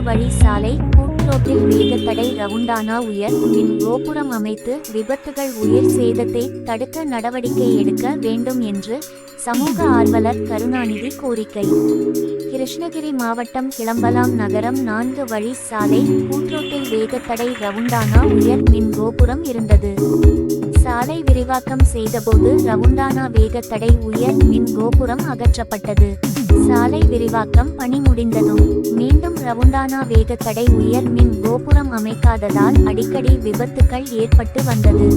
வழி சாலை கூட்ரோட்டில் வேகத்தடை ரவுண்டானா உயர் மின் கோபுரம் அமைத்து விபத்துகள் உயிர் சேதத்தை தடுக்க நடவடிக்கை எடுக்க வேண்டும் என்று சமூக ஆர்வலர் கருணாநிதி கோரிக்கை. கிருஷ்ணகிரி மாவட்டம் கிளம்பலாம் நகரம் 4 வழி சாலை கூட்ரோட்டில் வேகத்தடை ரவுண்டானா உயர் மின் கோபுரம் இருந்தது. சாலை விரிவாக்கம் செய்தபோது ரவுண்டானா வேகத்தடை உயர் மின் கோபுரம் அகற்றப்பட்டது. சாலை விரிவாக்கம் பணி முடிந்ததும் மீண்டும் ரவுண்டானா வேகத்தடை உயர் மின் கோபுரம் அமைக்காததால் அடிக்கடி விபத்துக்கள் ஏற்பட்டு வந்தது.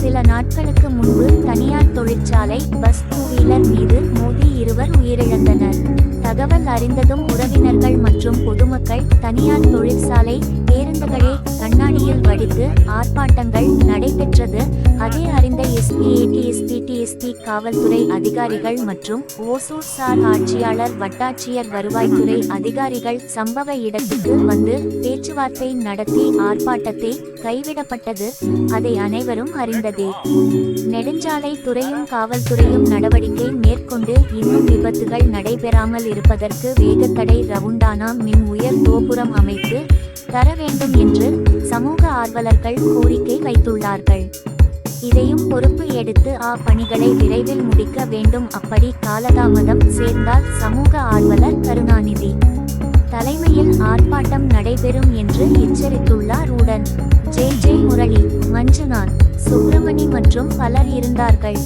சில நாட்களுக்கு முன்பு தனியார் தொழிற்சாலை பஸ் 2-வீலர் மீது மோதி 2 உயிரிழந்தனர். தகவல் அறிந்ததும் உறவினர்கள் மற்றும் பொதுமக்கள் தனியார் தொழிற்சாலை பேருந்துகளே கண்ணாடியில் வடித்து ஆர்ப்பாட்டங்கள் நடைபெற்றது. அதை அறிந்த எஸ்பி காவல்துறை அதிகாரிகள் மற்றும் ஓசூர் சார் ஆட்சியாளர் வட்டாட்சியர் வருவாய்த்துறை அதிகாரிகள் சம்பவ இடத்துக்கு வந்து பேச்சுவார்த்தை நடத்தி ஆர்ப்பாட்டத்தை கைவிடப்பட்டது. அதை அனைவரும் அறிந்ததே. நெடுஞ்சாலை துறையும் காவல்துறையும் நடவடிக்கை மேற்கொண்டு இன்னும் விபத்துகள் நடைபெறாமல் இருப்பதற்கு வேகத்தடை ரவுண்டானா மின் உயர் கோபுரம் அமைத்து தர வேண்டும் என்று சமூக ஆர்வலர்கள் கோரிக்கை வைத்துள்ளார்கள். இதையும் பொறுப்பு எடுத்து பணிகளை விரைவில் முடிக்க வேண்டும். அப்படி காலதாமதம் சேர்ந்தால் சமூக ஆர்வலர் கருணாநிதி தலைமையில் ஆர்ப்பாட்டம் நடைபெறும் என்று எச்சரித்துள்ளார். உடன் ஜே முரளி, மஞ்சுநாத், சுப்பிரமணி மற்றும் பலர் இருந்தார்கள்.